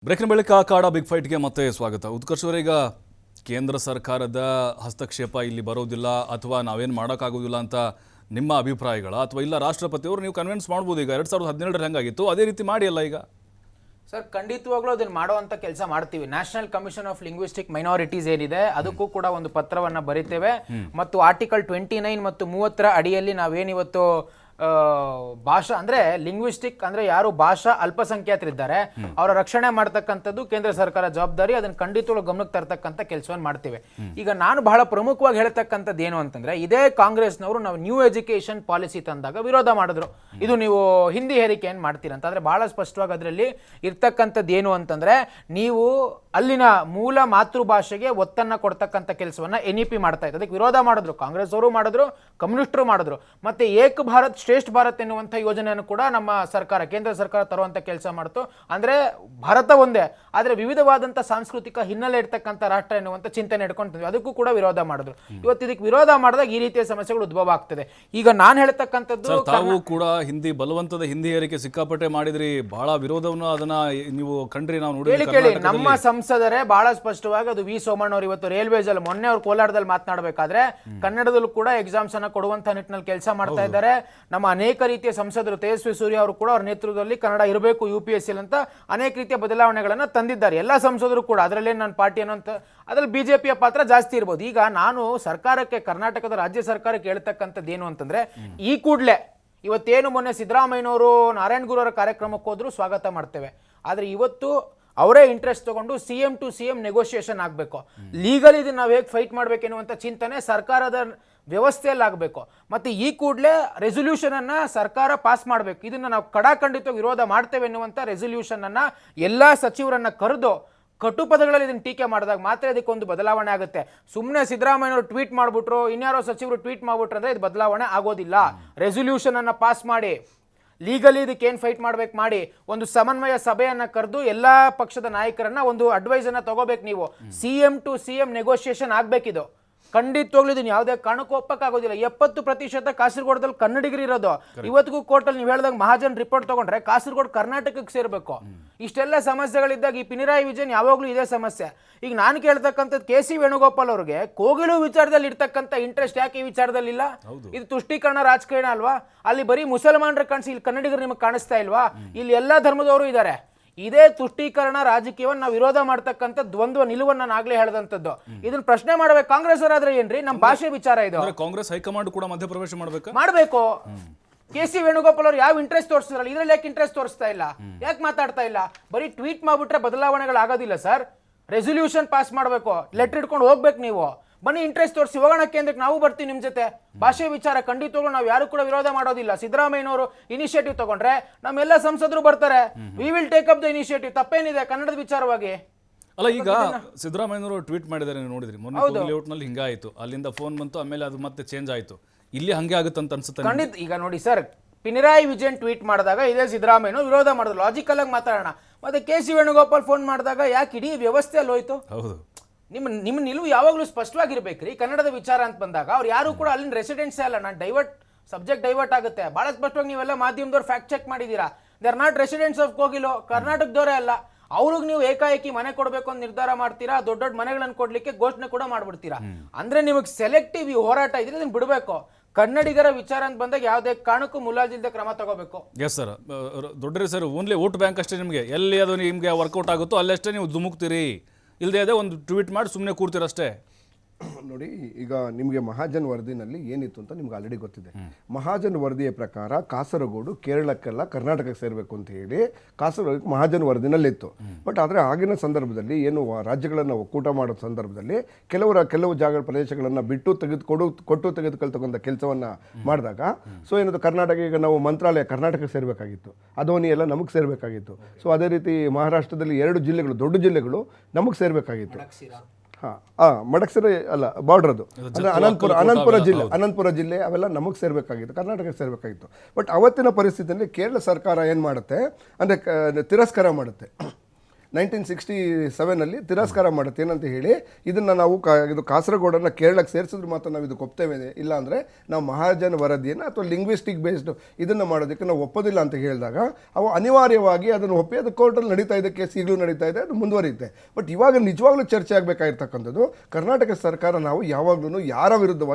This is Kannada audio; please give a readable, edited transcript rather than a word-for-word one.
ಬ್ರೇಕಿನ ಬಳಿಕ ಕಾಡ ಬಿಗ್ ಫೈಟ್ಗೆ ಮತ್ತೆ ಸ್ವಾಗತ. ಉತ್ಕರ್ಷ್ ಅವರೀಗ ಕೇಂದ್ರ ಸರ್ಕಾರದ ಹಸ್ತಕ್ಷೇಪ ಇಲ್ಲಿ ಬರೋದಿಲ್ಲ ಅಥವಾ ನಾವೇನು ಮಾಡೋಕ್ಕಾಗೋದಿಲ್ಲ ಅಂತ ನಿಮ್ಮ ಅಭಿಪ್ರಾಯಗಳ, ಅಥವಾ ಇಲ್ಲ ರಾಷ್ಟ್ರಪತಿಯವರು ನೀವು ಕನ್ವಿನ್ಸ್ ಮಾಡ್ಬೋದು? ಈಗ 2017 ಹೆಂಗಾಗಿತ್ತು ಅದೇ ರೀತಿ ಮಾಡಿ ಅಲ್ಲ ಈಗ ಸರ್? ಖಂಡಿತವಾಗ್ಲೂ ಅದನ್ನು ಮಾಡುವಂಥ ಕೆಲಸ ಮಾಡ್ತೀವಿ. National commission of linguistic minorities ಏನಿದೆ ಅದಕ್ಕೂ ಕೂಡ ಒಂದು ಪತ್ರವನ್ನು ಬರಿತೇವೆ ಮತ್ತು ಆರ್ಟಿಕಲ್ 29 ಮತ್ತು 30 ಅಡಿಯಲ್ಲಿ ನಾವೇನಿವತ್ತು ಭಾಷಾ ಅಂದ್ರೆ ಲಿಂಗ್ವಿಸ್ಟಿಕ್ ಅಂದ್ರೆ ಯಾರು ಭಾಷಾ ಅಲ್ಪಸಂಖ್ಯಾತರಿದ್ದಾರೆ ಅವರ ರಕ್ಷಣೆ ಮಾಡ್ತಕ್ಕಂಥದ್ದು ಕೇಂದ್ರ ಸರ್ಕಾರ ಜವಾಬ್ದಾರಿ. ಅದನ್ನ ಖಂಡಿತವಾಗ್ಲೂ ಗಮನಕ್ಕೆ ತರ್ತಕ್ಕಂಥ ಕೆಲಸವನ್ನು ಮಾಡ್ತೇವೆ. ಈಗ ನಾನು ಬಹಳ ಪ್ರಮುಖವಾಗಿ ಹೇಳ್ತಕ್ಕಂಥದ್ದು ಏನು ಅಂತಂದ್ರೆ, ಇದೇ ಕಾಂಗ್ರೆಸ್ನವರು ನಾವು ನ್ಯೂ ಎಜುಕೇಶನ್ ಪಾಲಿಸಿ ತಂದಾಗ ವಿರೋಧ ಮಾಡಿದ್ರು. ಇದು ನೀವು ಹಿಂದಿ ಹೇರಿಕೆ ಏನ್ ಮಾಡ್ತೀರಂತ. ಅಂದ್ರೆ ಬಹಳ ಸ್ಪಷ್ಟವಾಗಿ ಅದರಲ್ಲಿ ಇರ್ತಕ್ಕಂಥದ್ದು ಏನು ಅಂತಂದ್ರೆ, ನೀವು ಅಲ್ಲಿನ ಮೂಲ ಮಾತೃಭಾಷೆಗೆ ಒತ್ತನ್ನ ಕೊಡ್ತಕ್ಕಂಥ ಕೆಲಸವನ್ನ NEP ಮಾಡ್ತಾ ಇತ್ತು. ಅದಕ್ಕೆ ವಿರೋಧ ಮಾಡಿದ್ರು, ಕಾಂಗ್ರೆಸ್ ಅವರು ಮಾಡಿದ್ರು, ಕಮ್ಯುನಿಸ್ಟರು ಮಾಡಿದ್ರು. ಮತ್ತೆ ಏಕ್ ಭಾರತ್ ಶ್ರೇಷ್ಠ ಭಾರತ್ ಎನ್ನುವಂಥ ಯೋಜನೆಯನ್ನು ಕೂಡ ನಮ್ಮ ಸರ್ಕಾರ, ಕೇಂದ್ರ ಸರ್ಕಾರ ತರುವಂತ ಕೆಲಸ ಮಾಡ್ತು. ಅಂದ್ರೆ ಭಾರತ ಒಂದೇ ಆದ್ರೆ ವಿವಿಧವಾದಂತ ಸಾಂಸ್ಕೃತಿಕ ಹಿನ್ನೆಲೆ ಇರ್ತಕ್ಕಂಥ ರಾಷ್ಟ್ರ ಎನ್ನುವಂತ ಚಿಂತನೆ ಇಟ್ಕೊಂಡ್ವಿ. ಅದಕ್ಕೂ ಕೂಡ ವಿರೋಧ ಮಾಡಿದ್ರು. ಇವತ್ತು ಇದಕ್ಕೆ ವಿರೋಧ ಮಾಡಿದಾಗ ಈ ರೀತಿಯ ಸಮಸ್ಯೆಗಳು ಉದ್ಭವ ಆಗ್ತದೆ. ಈಗ ನಾನು ಹೇಳ್ತಕ್ಕಂಥದ್ದು, ತಾವು ಕೂಡ ಹಿಂದಿ ಬಲವಂತದ ಹಿಂದಿ ಹೇರಿಕೆ ಸಿಕ್ಕಾಪಟ್ಟೆ ಮಾಡಿದ್ರಿ, ಬಹಳ ವಿರೋಧವನ್ನು ಅದನ್ನ ನೀವು ಕಂಡ್ರಿ. ನಾವು ನೋಡಿ ಕೇಳಿ ನಮ್ಮ ಸಂಸದರೇ ಬಹಳ ಸ್ಪಷ್ಟವಾಗಿ ಅದು ವಿ ಸೋಮಣ್ಣ ಅವರು ಇವತ್ತು ರೈಲ್ವೇಸ್ ಅಲ್ಲಿ ಮೊನ್ನೆ ಅವರು ಕೋಲಾರದಲ್ಲಿ ಮಾತನಾಡಬೇಕಾದ್ರೆ ಕನ್ನಡದಲ್ಲೂ ಕೂಡ ಎಕ್ಸಾಮ್ಸ್ ಅನ್ನ ಕೊಡುವಂತ ನಿಟ್ಟಿನಲ್ಲಿ ಕೆಲಸ ಮಾಡ್ತಾ ಇದ್ದಾರೆ. ನಮ್ಮ ಅನೇಕ ರೀತಿಯ ಸಂಸದರು, ತೇಜಸ್ವಿ ಸೂರ್ಯ ಅವರು ಕೂಡ ಅವರ ನೇತೃತ್ವದಲ್ಲಿ ಕನ್ನಡ ಇರಬೇಕು UPSC ಅಂತ ಅನೇಕ ರೀತಿಯ ಬದಲಾವಣೆಗಳನ್ನು ತಂದಿದ್ದಾರೆ ಎಲ್ಲ ಸಂಸದರು ಕೂಡ. ಅದರಲ್ಲೇ ನನ್ನ ಪಾರ್ಟಿ ಅನ್ನೋಂಥ ಅದರಲ್ಲಿ BJPಯ ಪಾತ್ರ ಜಾಸ್ತಿ ಇರ್ಬೋದು. ಈಗ ನಾನು ಸರ್ಕಾರಕ್ಕೆ, ಕರ್ನಾಟಕದ ರಾಜ್ಯ ಸರ್ಕಾರಕ್ಕೆ ಹೇಳ್ತಕ್ಕಂಥದ್ದು ಏನು ಅಂತಂದ್ರೆ, ಈ ಕೂಡಲೇ ಇವತ್ತೇನು ಮೊನ್ನೆ ಸಿದ್ದರಾಮಯ್ಯನವರು ನಾರಾಯಣಗುರು ಅವರ ಕಾರ್ಯಕ್ರಮಕ್ಕೆ ಹೋದ್ರು ಸ್ವಾಗತ ಮಾಡ್ತೇವೆ. ಆದ್ರೆ ಇವತ್ತು ಅವರೇ ಇಂಟ್ರೆಸ್ಟ್ ತಗೊಂಡು CM to CM ನೆಗೋಷಿಯೇಷನ್ ಆಗಬೇಕು. ಲೀಗಲ್ ಇದನ್ನ ನಾವು ಹೇಗೆ ಫೈಟ್ ಮಾಡ್ಬೇಕೆನ್ನುವಂಥ ಚಿಂತನೆ ಸರ್ಕಾರದ ವ್ಯವಸ್ಥೆಯಲ್ಲಿ ಆಗಬೇಕು. ಮತ್ತೆ ಈ ಕೂಡಲೇ ರೆಸೊಲ್ಯೂಷನ್ ಅನ್ನ ಸರ್ಕಾರ ಪಾಸ್ ಮಾಡಬೇಕು. ಇದನ್ನ ನಾವು ಕಡಾಖಂಡಿತ ವಿರೋಧ ಮಾಡ್ತೇವೆ ಎನ್ನುವಂಥ ರೆಸೊಲ್ಯೂಷನ್ ಅನ್ನ ಎಲ್ಲಾ ಸಚಿವರನ್ನ ಕರೆದು ಕಟು ಪದಗಳಲ್ಲಿ ಇದನ್ನು ಟೀಕೆ ಮಾಡಿದಾಗ ಮಾತ್ರ ಇದಕ್ಕೊಂದು ಬದಲಾವಣೆ ಆಗುತ್ತೆ. ಸುಮ್ಮನೆ ಸಿದ್ದರಾಮಯ್ಯವರು ಟ್ವೀಟ್ ಮಾಡ್ಬಿಟ್ರು, ಇನ್ಯಾರೋ ಸಚಿವರು ಟ್ವೀಟ್ ಮಾಡ್ಬಿಟ್ರು ಅಂದ್ರೆ ಇದು ಬದಲಾವಣೆ ಆಗೋದಿಲ್ಲ. ರೆಸೊಲ್ಯೂಷನ್ ಅನ್ನ ಪಾಸ್ ಮಾಡಿ, ಲೀಗಲಿ ಇದಕ್ಕೆ ಏನು ಫೈಟ್ ಮಾಡ್ಬೇಕು ಮಾಡಿ, ಒಂದು ಸಮನ್ವಯ ಸಭೆಯನ್ನ ಕರೆದು ಎಲ್ಲಾ ಪಕ್ಷದ ನಾಯಕರನ್ನ ಒಂದು ಅಡ್ವೈಸ್ ಅನ್ನ ತಗೋಬೇಕು. ನೀವು CM to CM ನೆಗೋಷಿಯೇಷನ್ ಆಗ್ಬೇಕಿದು. ಖಂಡಿತವಾಗ್ಲೂ ಇದನ್ನ ಯಾವುದೇ ಕಾರಣಕ್ಕೂ ಒಪ್ಪಕ್ಕಾಗೋದಿಲ್ಲ. 70% ಕಾಸರಗೋಡದಲ್ಲಿ ಕನ್ನಡಿಗರು ಇರೋದು. ಇವತ್ತಿಗೂ ಕೋರ್ಟಲ್ಲಿ ನೀವು ಹೇಳಿದಾಗ ಮಹಾಜನ್ ರಿಪೋರ್ಟ್ ತಗೊಂಡ್ರೆ ಕಾಸರಗೋಡು ಕರ್ನಾಟಕಕ್ಕೆ ಸೇರ್ಬೇಕು. ಇಷ್ಟೆಲ್ಲ ಸಮಸ್ಯೆಗಳಿದ್ದಾಗ ಈ ಪಿನರಾಯಿ ವಿಜಯನ್ ಯಾವಾಗಲೂ ಇದೇ ಸಮಸ್ಯೆ. ಈಗ ನಾನು ಕೇಳ್ತಕ್ಕಂಥದ್ದು KC ವೇಣುಗೋಪಾಲ್ ಅವ್ರಿಗೆ ಕೋಗಿಲು ವಿಚಾರದಲ್ಲಿ ಇರ್ತಕ್ಕಂಥ ಇಂಟ್ರೆಸ್ಟ್ ಯಾಕೆ ಈ ವಿಚಾರದಲ್ಲಿ ಇಲ್ಲ? ಇದು ತುಷ್ಟೀಕರಣ ರಾಜಕಾರಣ ಅಲ್ವಾ? ಅಲ್ಲಿ ಬರೀ ಮುಸಲ್ಮಾನರ ಕಾಣಿಸಿ, ಇಲ್ಲಿ ಕನ್ನಡಿಗರು ನಿಮಗೆ ಕಾಣಿಸ್ತಾ ಇಲ್ವಾ? ಇಲ್ಲಿ ಎಲ್ಲಾ ಧರ್ಮದವರು ಇದ್ದಾರೆ. ಇದೇ ತುಷ್ಟೀಕರಣ ರಾಜಕೀಯವನ್ನು ನಾವು ವಿರೋಧ ಮಾಡ್ತಕ್ಕಂಥ ದ್ವಂದ್ವ ನಿಲುವನ್ನು ನಾನು ಆಗ್ಲೇ ಹೇಳಿದಂಥದ್ದು. ಇದನ್ನ ಪ್ರಶ್ನೆ ಮಾಡ್ಬೇಕು ಕಾಂಗ್ರೆಸ್ ಅವರಾದ್ರೆ ಏನ್ರಿ, ನಮ್ಮ ಭಾಷೆ ವಿಚಾರ ಇದು. ಕಾಂಗ್ರೆಸ್ ಹೈಕಮಾಂಡ್ ಕೂಡ ಮಧ್ಯಪ್ರವೇಶ ಮಾಡಬೇಕು. KC ವೇಣುಗೋಪಾಲ್ ಅವರು ಯಾವ ಇಂಟ್ರೆಸ್ಟ್ ತೋರಿಸಿದ್ರಲ್ಲ, ಇದ್ರಲ್ಲಿ ಯಾಕೆ ಇಂಟ್ರೆಸ್ಟ್ ತೋರಿಸ್ತಾ ಇಲ್ಲ? ಯಾಕೆ ಮಾತಾಡ್ತಾ ಇಲ್ಲ? ಬರೀ ಟ್ವೀಟ್ ಮಾಡ್ಬಿಟ್ರೆ ಬದಲಾವಣೆಗಳಾಗೋದಿಲ್ಲ ಸರ್. ರೆಸೊಲ್ಯೂಷನ್ ಪಾಸ್ ಮಾಡಬೇಕು, ಲೆಟರ್ ಇಟ್ಕೊಂಡು ಹೋಗ್ಬೇಕು. ನೀವು ಬನ್ನಿ, ಇಂಟ್ರೆಸ್ಟ್ ತೋರಿಸಿ ಹೋಗೋಣ ಕೇಂದ್ರಕ್ಕೆ, ನಾವು ಬರ್ತೀವಿ ನಿಮ್ಮ ಜೊತೆ. ಭಾಷೆ ವಿಚಾರ ಖಂಡಿತವಾಗ್ಲೂ ನಾವು ಯಾರು ಕೂಡ ವಿರೋಧ ಮಾಡೋದಿಲ್ಲ. ಸಿದ್ದರಾಮಯ್ಯನವರು ಇನಿಷಿಯೇಟಿವ್ ತಗೊಂಡ್ರೆ ನಮ್ಮೆಲ್ಲ ಸಂಸದರು ಬರ್ತಾರೆ. We will take up the initiative. ತಪ್ಪೇನಿದೆ ಕನ್ನಡದ ವಿಚಾರವಾಗಿ? ಅಲ್ಲ, ಈಗ ಸಿದ್ದರಾಮಯ್ಯನವರು ಟ್ವೀಟ್ ಮಾಡಿದ್ದಾರೆ, ನೀವು ನೋಡಿದ್ರಿ ಮೊನ್ನೆ ಲೇಔಟ್ನಲ್ಲಿ ಹಿಂಗಾಯ್ತು, ಅಲ್ಲಿಂದ ಫೋನ್ ಬಂತು, ಆಮೇಲೆ ಅದು ಮತ್ತೆ ಚೇಂಜ್ ಆಯ್ತು. ಇಲ್ಲಿ ಹಂಗೆ ಆಗುತ್ತಂತ ಅನ್ಸುತ್ತೆ ಖಂಡಿತ. ಈಗ ನೋಡಿ ಸರ್, ಪಿನರಾಯಿ ವಿಜಯನ್ ಟ್ವೀಟ್ ಮಾಡಿದಾಗ ಇದೇ ಸಿದ್ದರಾಮಯ್ಯನವರು ವಿರೋಧ ಮಾಡಿದ್ರು. ಲಾಜಿಕಲ್ ಆಗಿ ಮಾತಾಡೋಣ. ಮತ್ತೆ KC ವೇಣುಗೋಪಾಲ್ ಫೋನ್ ಮಾಡಿದಾಗ ಯಾಕೆ ಇಡೀ ವ್ಯವಸ್ಥೆಯಲ್ಲಿ ಹೋಯ್ತು? ಹೌದು, ನಿಮ್ಮ ನಿಲುವು ಯಾವಾಗಲೂ ಸ್ಪಷ್ಟವಾಗಿರ್ಬೇಕ್ರಿ. ಕನ್ನಡದ ವಿಚಾರ ಅಂತ ಬಂದಾಗ ಅವ್ರು ಯಾರು ಕೂಡ ಅಲ್ಲಿನ ರೆಸಿಡೆನ್ಸೇ ಅಲ್ಲ. ನಾನು ಸಬ್ಜೆಕ್ಟ್ ಡೈವರ್ಟ್ ಆಗುತ್ತೆ. ಬಹಳ ಸ್ಪಷ್ಟವಾಗಿ ನೀವೆಲ್ಲ ಮಾಧ್ಯಮದವ್ರು ಫ್ಯಾಕ್ಟ್ ಚೆಕ್ ಮಾಡಿದ್ದೀರಾ. They are not residents of Kogilu, ಕರ್ನಾಟಕದವರೇ ಅಲ್ಲ. ಅವ್ರಿಗೆ ನೀವು ಏಕಾಏಕಿ ಮನೆ ಕೊಡಬೇಕು ಅಂತ ನಿರ್ಧಾರ ಮಾಡ್ತೀರಾ, ದೊಡ್ಡ ದೊಡ್ಡ ಮನೆಗಳನ್ನು ಕೊಡ್ಲಿಕ್ಕೆ ಘೋಷಣೆ ಕೂಡ ಮಾಡ್ಬಿಡ್ತೀರಾ. ಅಂದ್ರೆ ನಿಮಗೆ ಸೆಲೆಕ್ಟಿವ್ ಈ ಹೋರಾಟ ಇದ್ರೆ ಇದನ್ನ ಬಿಡಬೇಕು. ಕನ್ನಡಿಗರ ವಿಚಾರ ಅಂತ ಬಂದಾಗ ಯಾವುದೇ ಕಾರಣಕ್ಕೂ ಮುಲಾಜಿಲ್ಲದೆ ಕ್ರಮ ತಗೋಬೇಕು. Yes sir. ದೊಡ್ಡ ಸರ್, ಓನ್ಲಿ ವೋಟ್ ಬ್ಯಾಂಕ್ ಅಷ್ಟೇ. ನಿಮಗೆ ಎಲ್ಲಿ ಅದು ನಿಮಗೆ ವರ್ಕೌಟ್ ಆಗುತ್ತೋ ಅಲ್ಲಷ್ಟೇ ನೀವು ಧುಮುಕ್ತೀರಿ. ಇಲ್ಲದೆ ಅದೇ ಒಂದು ಟ್ವೀಟ್ ಮಾಡಿ ಸುಮ್ಮನೆ ಕೂರ್ತೀರಷ್ಟೇ. ನೋಡಿ, ಈಗ ನಿಮಗೆ ಮಹಾಜನ್ ವರದಿನಲ್ಲಿ ಏನಿತ್ತು ಅಂತ ನಿಮ್ಗೆ ಆಲ್ರೆಡಿ ಗೊತ್ತಿದೆ. ಮಹಾಜನ್ ವರದಿಯ ಪ್ರಕಾರ ಕಾಸರಗೋಡು ಕೇರಳಕ್ಕೆಲ್ಲ ಕರ್ನಾಟಕಕ್ಕೆ ಸೇರಬೇಕು ಅಂತ ಹೇಳಿ ಕಾಸರಗೋಡು ಮಹಾಜನ್ ವರದಿನಲ್ಲಿತ್ತು. ಬಟ್ ಆದರೆ ಆಗಿನ ಸಂದರ್ಭದಲ್ಲಿ ಏನು ರಾಜ್ಯಗಳನ್ನು ಒಕ್ಕೂಟ ಮಾಡೋ ಸಂದರ್ಭದಲ್ಲಿ ಕೆಲವು ಜಾಗ ಪ್ರದೇಶಗಳನ್ನು ಬಿಟ್ಟು ಕೊಟ್ಟು ತೆಗೆದುಕೊಳ್ತಕ್ಕಂಥ ಕೆಲಸವನ್ನು ಮಾಡಿದಾಗ ಸೊ ಏನದು ಕರ್ನಾಟಕ, ಈಗ ನಾವು ಮಂತ್ರಾಲಯ ಕರ್ನಾಟಕಕ್ಕೆ ಸೇರಬೇಕಾಗಿತ್ತು, ಅದೋನಿ ಎಲ್ಲ ನಮಗೆ ಸೇರಬೇಕಾಗಿತ್ತು. ಸೊ ಅದೇ ರೀತಿ ಮಹಾರಾಷ್ಟ್ರದಲ್ಲಿ 2 ಜಿಲ್ಲೆಗಳು, ದೊಡ್ಡ ಜಿಲ್ಲೆಗಳು ನಮಗೆ ಸೇರಬೇಕಾಗಿತ್ತು. ಮಡಕ್ಸಿರ ಅಲ್ಲ, ಬಾರ್ಡರ್ ಅದು ಅಂದರೆ ಅನಂತಪುರ ಜಿಲ್ಲೆ ಅವೆಲ್ಲ ನಮಗೆ ಸೇರಬೇಕಾಗಿತ್ತು, ಕರ್ನಾಟಕಕ್ಕೆ ಸೇರಬೇಕಾಗಿತ್ತು. ಬಟ್ ಅವತ್ತಿನ ಪರಿಸ್ಥಿತಿಯಲ್ಲಿ ಕೇರಳ ಸರ್ಕಾರ ಏನು ಮಾಡುತ್ತೆ ಅಂದರೆ ತಿರಸ್ಕಾರ ಮಾಡುತ್ತೆ. 1967 ತಿರಸ್ಕಾರ ಮಾಡುತ್ತೆ ಏನಂತ ಹೇಳಿ ಇದನ್ನ ನಾವು ಇದು ಕಾಸರಗೋಡನ್ನ ಕೇರಳಕ್ಕೆ ಸೇರಿಸಿದ್ರೆ ಮಾತ್ರ ನಾವು ಇದಕ್ಕೆ ಒಪ್ತೇವೆ, ಇಲ್ಲ ಅಂದರೆ ನಾವು ಮಹಾಜನ್ ವರದಿಯನ್ನು ಅಥವಾ ಲಿಂಗ್ವಿಸ್ಟಿಕ್ ಬೇಸ್ಡ್ ಇದನ್ನು ಮಾಡೋದಕ್ಕೆ ನಾವು ಒಪ್ಪೋದಿಲ್ಲ ಅಂತ ಹೇಳಿದಾಗ ಅವು ಅನಿವಾರ್ಯವಾಗಿ ಅದನ್ನು ಒಪ್ಪಿ ಅದು ಕೋರ್ಟಲ್ಲಿ ನಡೀತಾ ಇದೆ, ಕೇಸ್ ಈಗಲೂ ನಡೀತಾ ಇದೆ, ಅದು ಮುಂದುವರಿಯುತ್ತೆ. ಬಟ್ ಇವಾಗ ನಿಜವಾಗ್ಲೂ ಚರ್ಚೆ ಆಗಬೇಕಾಗಿರ್ತಕ್ಕಂಥದ್ದು ಕರ್ನಾಟಕ ಸರ್ಕಾರ ನಾವು ಯಾವಾಗಲೂ ಯಾರ ವಿರುದ್ಧವಾಗಿ